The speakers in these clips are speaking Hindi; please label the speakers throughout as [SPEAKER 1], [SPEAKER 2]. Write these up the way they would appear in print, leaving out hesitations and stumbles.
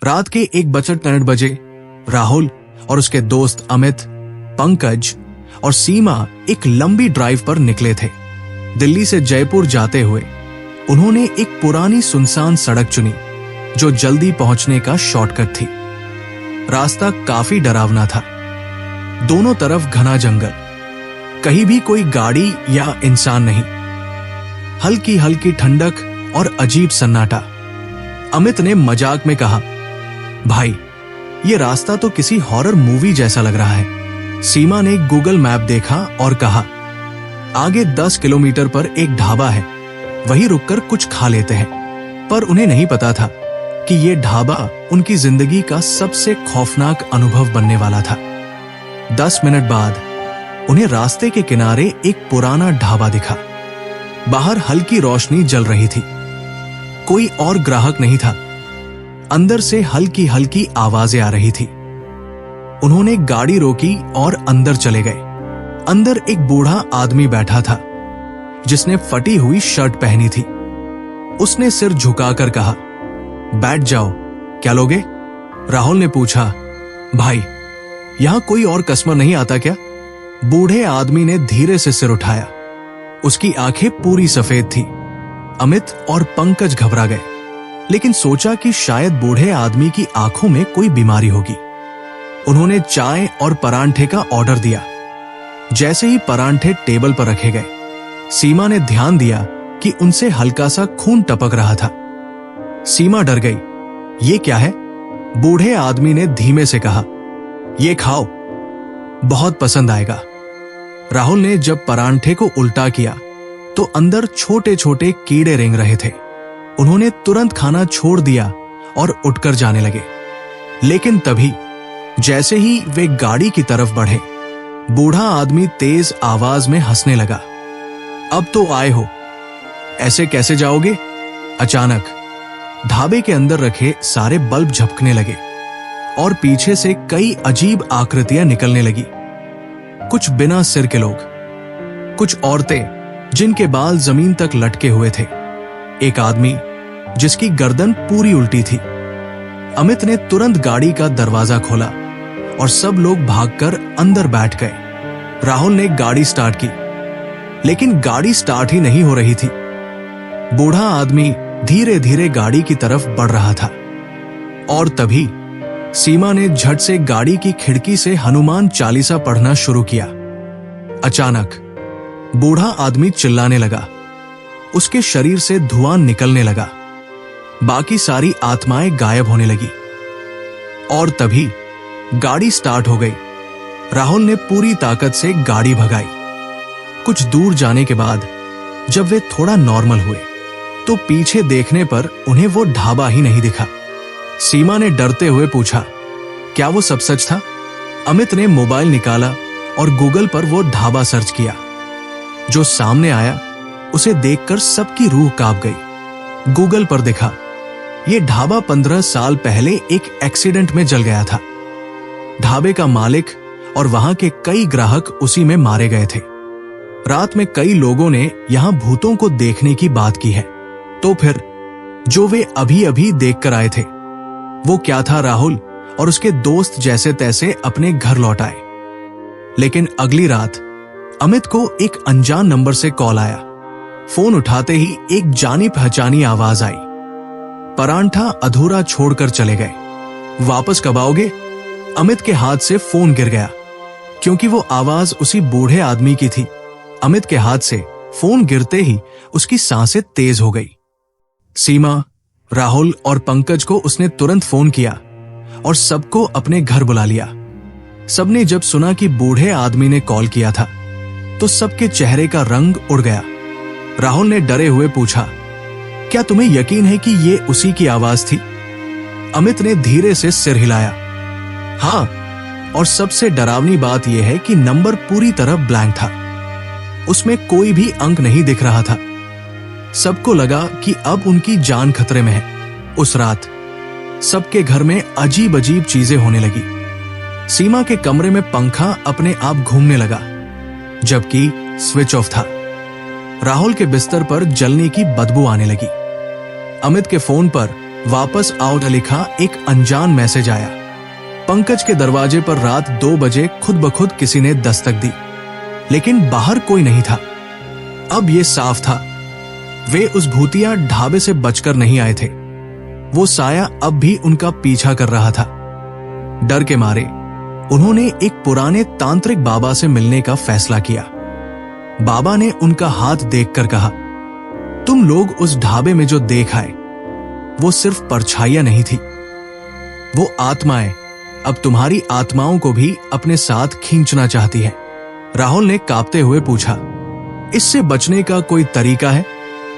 [SPEAKER 1] रात के 1:59 राहुल और उसके दोस्त अमित, पंकज और सीमा एक लंबी ड्राइव पर निकले थे। दिल्ली से जयपुर जाते हुए उन्होंने एक पुरानी सुनसान सड़क चुनी जो जल्दी पहुंचने का शॉर्टकट थी। रास्ता काफी डरावना था। दोनों तरफ घना जंगल, कहीं भी कोई गाड़ी या इंसान नहीं। हल्की हल्की ठंडक और अजीब सन्नाटा। अमित ने मजाक में कहा, भाई ये रास्ता तो किसी हॉरर मूवी जैसा लग रहा है। सीमा ने गूगल मैप देखा और कहा, आगे 10 किलोमीटर पर एक ढाबा है, वहीं रुककर कुछ खा लेते हैं। पर उन्हें नहीं पता था कि यह ढाबा उनकी जिंदगी का सबसे खौफनाक अनुभव बनने वाला था। 10 मिनट बाद उन्हें रास्ते के किनारे एक पुराना ढाबा दिखा। बाहर हल्की रोशनी जल रही थी। कोई और ग्राहक नहीं था। अंदर से हल्की हल्की आवाजें आ रही थी। उन्होंने गाड़ी रोकी और अंदर चले गए। अंदर एक बूढ़ा आदमी बैठा था जिसने फटी हुई शर्ट पहनी थी। उसने सिर झुकाकर कहा, बैठ जाओ, क्या लोगे? राहुल ने पूछा, भाई यहां कोई और कस्टमर नहीं आता क्या? बूढ़े आदमी ने धीरे से सिर उठाया। उसकी आंखें पूरी सफेद थी। अमित और पंकज घबरा गए, लेकिन सोचा कि शायद बूढ़े आदमी की आंखों में कोई बीमारी होगी। उन्होंने चाय और परांठे का ऑर्डर दिया। जैसे ही परांठे टेबल पर रखे गए, सीमा ने ध्यान दिया कि उनसे हल्का सा खून टपक रहा था। सीमा डर गई। ये क्या है? बूढ़े आदमी ने धीमे से कहा, ये खाओ, बहुत पसंद आएगा। राहुल ने जब परांठे को उल्टा किया तो अंदर छोटे छोटे कीड़े रेंग रहे थे। उन्होंने तुरंत खाना छोड़ दिया और उठकर जाने लगे। लेकिन तभी जैसे ही वे गाड़ी की तरफ बढ़े, बूढ़ा आदमी तेज आवाज में हंसने लगा। अब तो आए हो, ऐसे कैसे जाओगे? अचानक ढाबे के अंदर रखे सारे बल्ब झपकने लगे और पीछे से कई अजीब आकृतियां निकलने लगी। कुछ बिना सिर के लोग, कुछ औरतें जिनके बाल जमीन तक लटके हुए थे, एक आदमी जिसकी गर्दन पूरी उल्टी थी। अमित ने तुरंत गाड़ी का दरवाजा खोला और सब लोग भागकर अंदर बैठ गए। राहुल ने गाड़ी स्टार्ट की, लेकिन गाड़ी स्टार्ट ही नहीं हो रही थी। बूढ़ा आदमी धीरे धीरे गाड़ी की तरफ बढ़ रहा था और तभी सीमा ने झट से गाड़ी की खिड़की से हनुमान चालीसा पढ़ना शुरू किया। अचानक बूढ़ा आदमी चिल्लाने लगा। उसके शरीर से धुआं निकलने लगा। बाकी सारी आत्माएं गायब होने लगी और तभी गाड़ी स्टार्ट हो गई। राहुल ने पूरी ताकत से गाड़ी भगाई। कुछ दूर जाने के बाद जब वे थोड़ा नॉर्मल हुए तो पीछे देखने पर उन्हें वो ढाबा ही नहीं दिखा। सीमा ने डरते हुए पूछा, क्या वो सब सच था? अमित ने मोबाइल निकाला और गूगल पर वो ढाबा सर्च किया। जो सामने आया उसे देखकर सबकी रूह कांप गई। गूगल पर देखा, ये ढाबा 15 साल पहले एक एक्सीडेंट में जल गया था। ढाबे का मालिक और वहां के कई ग्राहक उसी में मारे गए थे। रात में कई लोगों ने यहां भूतों को देखने की बात की है। तो फिर जो वे अभी अभी देखकर आए थे, वो क्या था? राहुल और उसके दोस्त जैसे तैसे अपने घर लौट आए। लेकिन अगली रात अमित को एक अनजान नंबर से कॉल आया। फोन उठाते ही एक जानी पहचानी आवाज आई, परांठा अधूरा छोड़कर चले गए, वापस कब आओगे? अमित के हाथ से फोन गिर गया क्योंकि वो आवाज उसी बूढ़े आदमी की थी। अमित के हाथ से फोन गिरते ही उसकी सांसें तेज हो गई। सीमा, राहुल और पंकज को उसने तुरंत फोन किया और सबको अपने घर बुला लिया। सबने जब सुना कि बूढ़े आदमी ने कॉल किया था तो सबके चेहरे का रंग उड़ गया। राहुल ने डरे हुए पूछा, क्या तुम्हें यकीन है कि ये उसी की आवाज थी? अमित ने धीरे से सिर हिलाया, हाँ, और सबसे डरावनी बात यह है कि नंबर पूरी तरह ब्लैंक था। उसमें कोई भी अंक नहीं दिख रहा था। सबको लगा कि अब उनकी जान खतरे में है। उस रात सबके घर में अजीब अजीब चीजें होने लगी। सीमा के कमरे में पंखा अपने आप घूमने लगा जबकि स्विच ऑफ था। राहुल के बिस्तर पर जलने की बदबू आने लगी। अमित के फोन पर वापस आओ लिखा एक अनजान मैसेज आया। पंकज के दरवाजे पर रात 2 बजे खुद ब खुद किसी ने दस्तक दी, लेकिन बाहर कोई नहीं था। अब ये साफ था, वे उस भूतिया ढाबे से बचकर नहीं आए थे। वो साया अब भी उनका पीछा कर रहा था। डर के मारे उन्होंने एक पुराने तांत्रिक बाबा से मिलने का फैसला किया। बाबा ने उनका हाथ देखकर कहा, तुम लोग उस ढाबे में जो देख आए वो सिर्फ परछाइयां नहीं थी, वो आत्माएं अब तुम्हारी आत्माओं को भी अपने साथ खींचना चाहती है। राहुल ने कांपते हुए पूछा, इससे बचने का कोई तरीका है?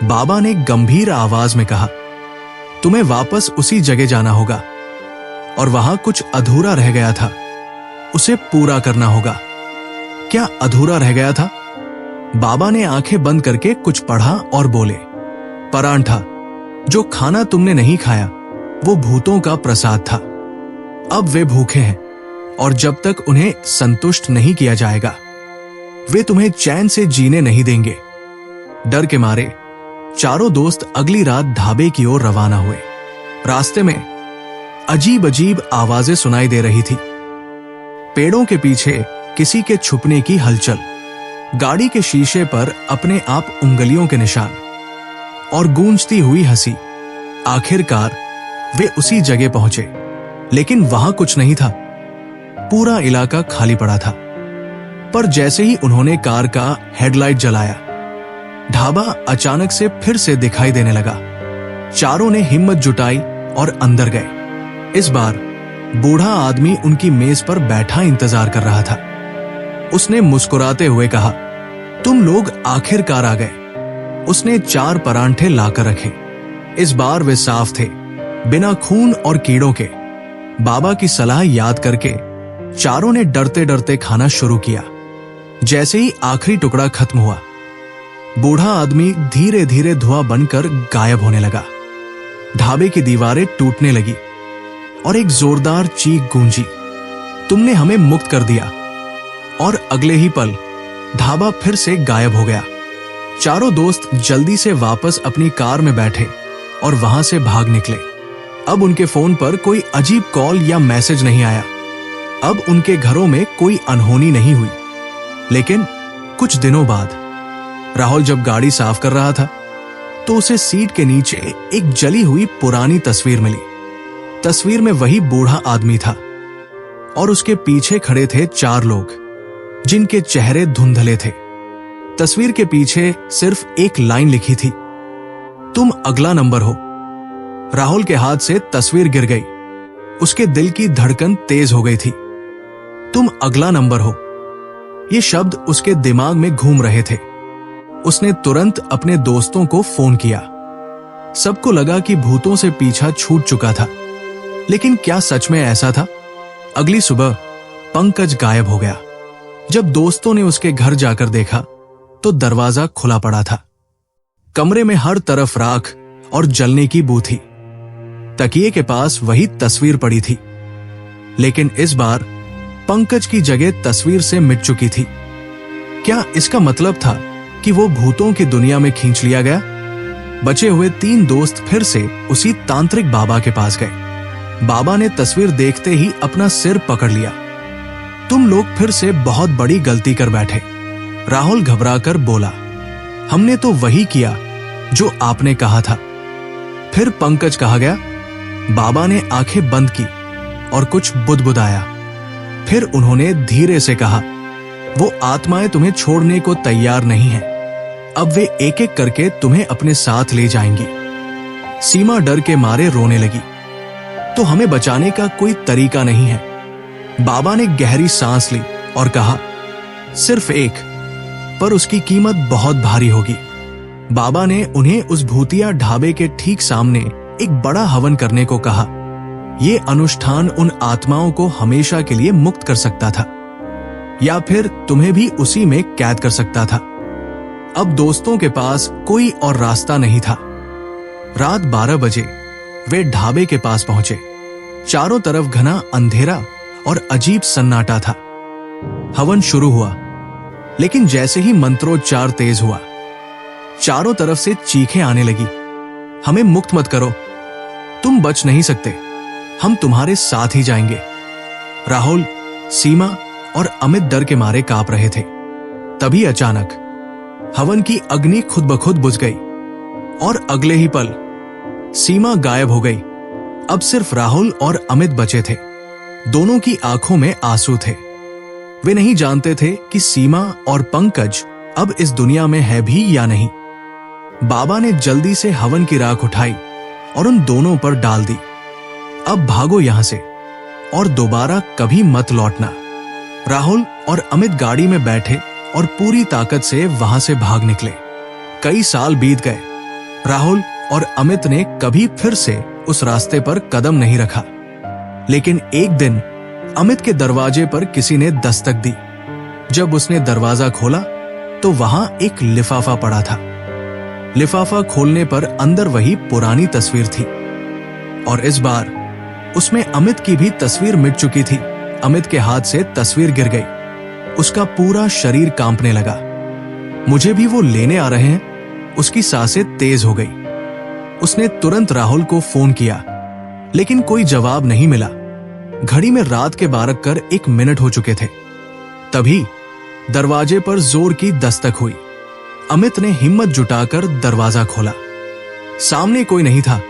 [SPEAKER 1] बाबा ने गंभीर आवाज में कहा, तुम्हें वापस उसी जगह जाना होगा और वहां कुछ अधूरा रह गया था, उसे पूरा करना होगा। क्या अधूरा रह गया था? बाबा ने आंखें बंद करके कुछ पढ़ा और बोले, परांठा, जो खाना तुमने नहीं खाया वो भूतों का प्रसाद था। अब वे भूखे हैं और जब तक उन्हें संतुष्ट नहीं किया जाएगा वे तुम्हें चैन से जीने नहीं देंगे। डर के मारे चारों दोस्त अगली रात ढाबे की ओर रवाना हुए। रास्ते में अजीब अजीब आवाजें सुनाई दे रही थी। पेड़ों के पीछे किसी के छुपने की हलचल, गाड़ी के शीशे पर अपने आप उंगलियों के निशान और गूंजती हुई हंसी। आखिरकार वे उसी जगह पहुंचे, लेकिन वहां कुछ नहीं था। पूरा इलाका खाली पड़ा था। पर जैसे ही उन्होंने कार का हेडलाइट जलाया, ढाबा अचानक से फिर से दिखाई देने लगा। चारों ने हिम्मत जुटाई और अंदर गए। इस बार बूढ़ा आदमी उनकी मेज पर बैठा इंतजार कर रहा था। उसने मुस्कुराते हुए कहा, तुम लोग आखिरकार आ गए। उसने 4 परांठे लाकर रखे। इस बार वे साफ थे, बिना खून और कीड़ों के। बाबा की सलाह याद करके चारों ने डरते डरते खाना शुरू किया। जैसे ही आखिरी टुकड़ा खत्म हुआ, बूढ़ा आदमी धीरे धीरे धुआं बनकर गायब होने लगा। ढाबे की दीवारें टूटने लगी और एक जोरदार चीख गूंजी, तुमने हमें मुक्त कर दिया। और अगले ही पल ढाबा फिर से गायब हो गया। चारों दोस्त जल्दी से वापस अपनी कार में बैठे और वहां से भाग निकले। अब उनके फोन पर कोई अजीब कॉल या मैसेज नहीं आया। अब उनके घरों में कोई अनहोनी नहीं हुई। लेकिन कुछ दिनों बाद राहुल जब गाड़ी साफ कर रहा था तो उसे सीट के नीचे एक जली हुई पुरानी तस्वीर मिली। तस्वीर में वही बूढ़ा आदमी था और उसके पीछे खड़े थे 4 लोग जिनके चेहरे धुंधले थे। तस्वीर के पीछे सिर्फ एक लाइन लिखी थी, तुम अगला नंबर हो। राहुल के हाथ से तस्वीर गिर गई। उसके दिल की धड़कन तेज हो गई थी। तुम अगला नंबर हो, ये शब्द उसके दिमाग में घूम रहे थे। उसने तुरंत अपने दोस्तों को फोन किया। सबको लगा कि भूतों से पीछा छूट चुका था, लेकिन क्या सच में ऐसा था? अगली सुबह पंकज गायब हो गया। जब दोस्तों ने उसके घर जाकर देखा तो दरवाजा खुला पड़ा था। कमरे में हर तरफ राख और जलने की बू थी। तकिए के पास वही तस्वीर पड़ी थी, लेकिन इस बार पंकज की जगह तस्वीर से मिट चुकी थी। क्या इसका मतलब था कि वो भूतों की दुनिया में खींच लिया गया? बचे हुए 3 दोस्त फिर से उसी तांत्रिक बाबा के पास गए। बाबा ने तस्वीर देखते ही अपना सिर पकड़ लिया। तुम लोग फिर से बहुत बड़ी गलती कर बैठे। राहुल घबराकर बोला, हमने तो वही किया जो आपने कहा था। फिर पंकज कहा गया। बाबा ने आंखें बंद की और कुछ बुदबुदाया। फिर उन्होंने धीरे से कहा, वो आत्माएं तुम्हें छोड़ने को तैयार नहीं हैं। अब वे एक एक करके तुम्हें अपने साथ ले जाएंगी। सीमा डर के मारे रोने लगी। तो हमें बचाने का कोई तरीका नहीं है। बाबा ने गहरी सांस ली और कहा, सिर्फ एक, पर उसकी कीमत बहुत भारी होगी। बाबा ने उन्हें उस भूतिया ढाबे के ठीक सामने एक बड़ा हवन करने को कहा। यह अनुष्ठान उन आत्माओं को हमेशा के लिए मुक्त कर सकता था, या फिर तुम्हें भी उसी में कैद कर सकता था। अब दोस्तों के पास कोई और रास्ता नहीं था। रात 12 बजे वे ढाबे के पास पहुंचे। चारों तरफ घना अंधेरा और अजीब सन्नाटा था। हवन शुरू हुआ, लेकिन जैसे ही मंत्रोच्चार तेज हुआ, चारों तरफ से चीखें आने लगी, हमें मुक्त मत करो, तुम बच नहीं सकते, हम तुम्हारे साथ ही जाएंगे। राहुल, सीमा और अमित डर के मारे कांप रहे थे। तभी अचानक हवन की अग्नि खुद ब खुद बुझ गई और अगले ही पल सीमा गायब हो गई। अब सिर्फ राहुल और अमित बचे थे। दोनों की आंखों में आंसू थे। वे नहीं जानते थे कि सीमा और पंकज अब इस दुनिया में है भी या नहीं। बाबा ने जल्दी से हवन की राख उठाई और उन दोनों पर डाल दी। अब भागो यहां से और दोबारा कभी मत लौटना। राहुल और अमित गाड़ी में बैठे और पूरी ताकत से वहां से भाग निकले। कई साल बीत गए। राहुल और अमित ने कभी फिर से उस रास्ते पर कदम नहीं रखा। लेकिन एक दिन अमित के दरवाजे पर किसी ने दस्तक दी। जब उसने दरवाजा खोला तो वहां एक लिफाफा पड़ा था। लिफाफा खोलने पर अंदर वही पुरानी तस्वीर थी और इस बार उसमें अमित की भी तस्वीर मिट चुकी थी। अमित के हाथ से तस्वीर गिर गई। उसका पूरा शरीर कांपने लगा। मुझे भी वो लेने आ रहे हैं। उसकी सांसें तेज हो गई। उसने तुरंत राहुल को फोन किया, लेकिन कोई जवाब नहीं मिला। घड़ी में रात के 12:01 हो चुके थे। तभी दरवाजे पर जोर की दस्तक हुई। अमित ने हिम्मत जुटाकर दरवाजा खोला। सामने कोई नहीं था,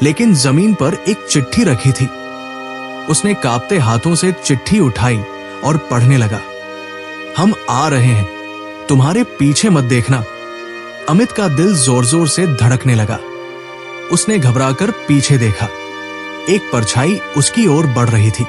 [SPEAKER 1] लेकिन जमीन पर एक चिट्ठी रखी थी। उसने कांपते हाथों से चिट्ठी उठाई और पढ़ने लगा। हम आ रहे हैं, तुम्हारे पीछे मत देखना। अमित का दिल जोर जोर से धड़कने लगा। उसने घबराकर पीछे देखा। एक परछाई उसकी ओर बढ़ रही थी।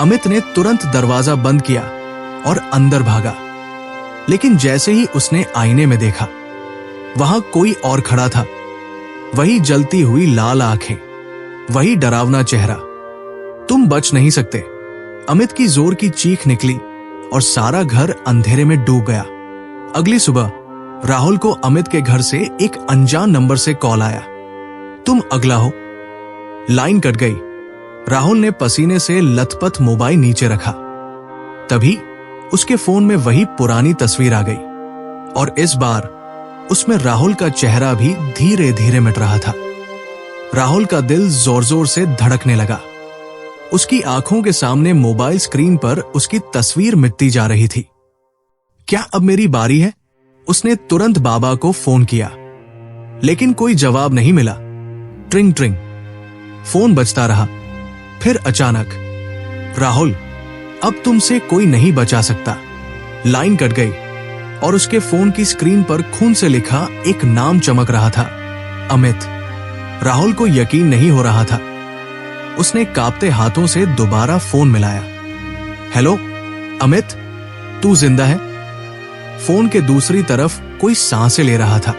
[SPEAKER 1] अमित ने तुरंत दरवाजा बंद किया और अंदर भागा। लेकिन जैसे ही उसने आईने में देखा, वहां कोई और खड़ा था। वही जलती हुई लाल आंखें, वही डरावना चेहरा। तुम बच नहीं सकते। अमित की जोर की चीख निकली और सारा घर अंधेरे में डूब गया। अगली सुबह राहुल को अमित के घर से एक अनजान नंबर से कॉल आया। तुम अगला हो। लाइन कट गई। राहुल ने पसीने से लथपथ मोबाइल नीचे रखा। तभी उसके फोन में वही पुरानी तस्वीर आ गई और इस बार उसमें राहुल का चेहरा भी धीरे धीरे मिट रहा था। राहुल का दिल जोर जोर से धड़कने लगा। उसकी आंखों के सामने मोबाइल स्क्रीन पर उसकी तस्वीर मिटती जा रही थी। क्या अब मेरी बारी है? उसने तुरंत बाबा को फोन किया, लेकिन कोई जवाब नहीं मिला। ट्रिंग ट्रिंग फोन बजता रहा। फिर अचानक, राहुल, अब तुमसे कोई नहीं बचा सकता। लाइन कट गई और उसके फोन की स्क्रीन पर खून से लिखा एक नाम चमक रहा था, अमित। राहुल को यकीन नहीं हो रहा था। उसने कांपते हाथों से दोबारा फोन मिलाया। हेलो अमित, तू जिंदा है? फोन के दूसरी तरफ कोई सांसें ले रहा था।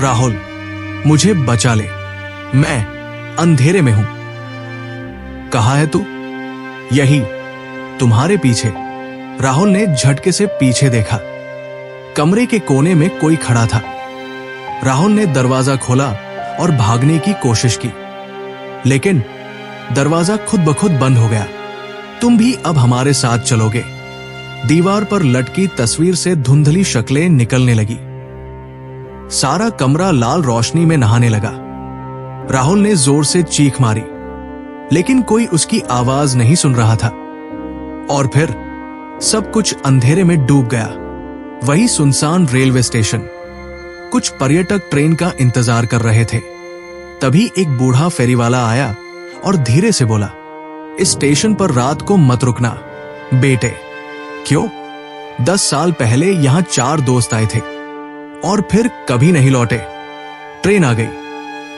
[SPEAKER 1] राहुल, मुझे बचा ले, मैं अंधेरे में हूं। कहाँ है तू? यही, तुम्हारे पीछे। राहुल ने झटके से पीछे देखा। कमरे के कोने में कोई खड़ा था। राहुल ने दरवाजा खोला और भागने की कोशिश की, लेकिन दरवाजा खुद ब खुद बंद हो गया। तुम भी अब हमारे साथ चलोगे। दीवार पर लटकी तस्वीर से धुंधली शक्लें निकलने लगी। सारा कमरा लाल रोशनी में नहाने लगा। राहुल ने जोर से चीख मारी, लेकिन कोई उसकी आवाज नहीं सुन रहा था। और फिर सब कुछ अंधेरे में डूब गया। वही सुनसान रेलवे स्टेशन। कुछ पर्यटक ट्रेन का इंतजार कर रहे थे। तभी एक बूढ़ा फेरीवाला आया और धीरे से बोला, इस स्टेशन पर रात को मत रुकना बेटे। क्यों? 10 साल पहले यहां 4 दोस्त आए थे और फिर कभी नहीं लौटे। ट्रेन आ गई।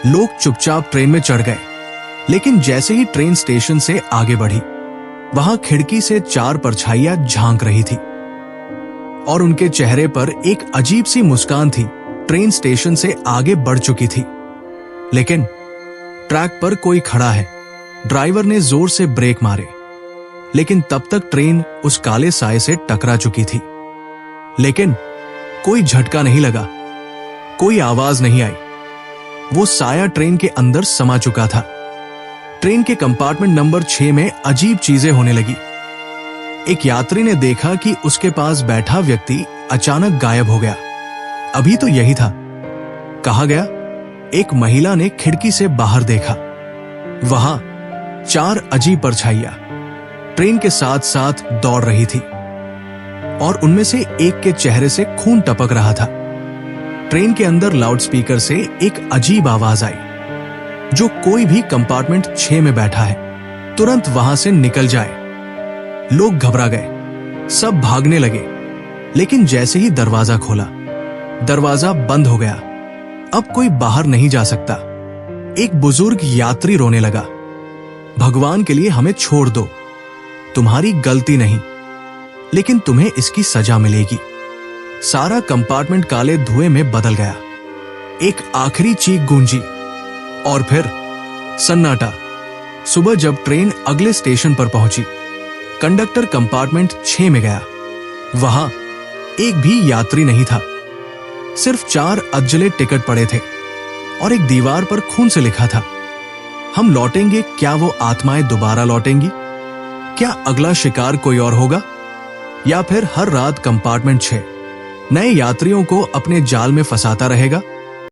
[SPEAKER 1] लोग चुपचाप ट्रेन में चढ़ गए, लेकिन जैसे ही ट्रेन स्टेशन से आगे बढ़ी, वहां खिड़की से 4 परछाइयां झांक रही थी और उनके चेहरे पर एक अजीब सी मुस्कान थी। ट्रेन स्टेशन से आगे बढ़ चुकी थी, लेकिन ट्रैक पर कोई खड़ा है। ड्राइवर ने जोर से ब्रेक मारे, लेकिन तब तक ट्रेन उस काले साए से टकरा चुकी थी। लेकिन कोई झटका नहीं लगा, कोई आवाज नहीं आई। वो साया ट्रेन के अंदर समा चुका था। ट्रेन के कंपार्टमेंट नंबर 6 में अजीब चीजें होने लगी। एक यात्री ने देखा कि उसके पास बैठा व्यक्ति अचानक गायब हो गया। अभी तो यही था। कहाँ गया? एक महिला ने खिड़की से बाहर देखा। वहां 4 अजीब परछाइयां ट्रेन के साथ साथ दौड़ रही थी और उनमें से एक के चेहरे से खून टपक रहा था। ट्रेन के अंदर लाउडस्पीकर से एक अजीब आवाज आई, जो कोई भी कंपार्टमेंट 6 में बैठा है तुरंत वहां से निकल जाए। लोग घबरा गए, सब भागने लगे, लेकिन जैसे ही दरवाजा खोला, दरवाजा बंद हो गया। अब कोई बाहर नहीं जा सकता। एक बुजुर्ग यात्री रोने लगा, भगवान के लिए हमें छोड़ दो, तुम्हारी गलती नहीं, लेकिन तुम्हें इसकी सजा मिलेगी। सारा कंपार्टमेंट काले धुएं में बदल गया। एक आखिरी चीख गूंजी और फिर सन्नाटा। सुबह जब ट्रेन अगले स्टेशन पर पहुंची, कंडक्टर कंपार्टमेंट 6 में गया। वहां एक भी यात्री नहीं था, सिर्फ 4 अधजले टिकट पड़े थे और एक दीवार पर खून से लिखा था, हम लौटेंगे, क्या वो आत्माएं दोबारा लौटेंगी? क्या अगला शिकार कोई और होगा, या फिर हर रात कंपार्टमेंट 6 नए यात्रियों को अपने जाल में फंसाता रहेगा?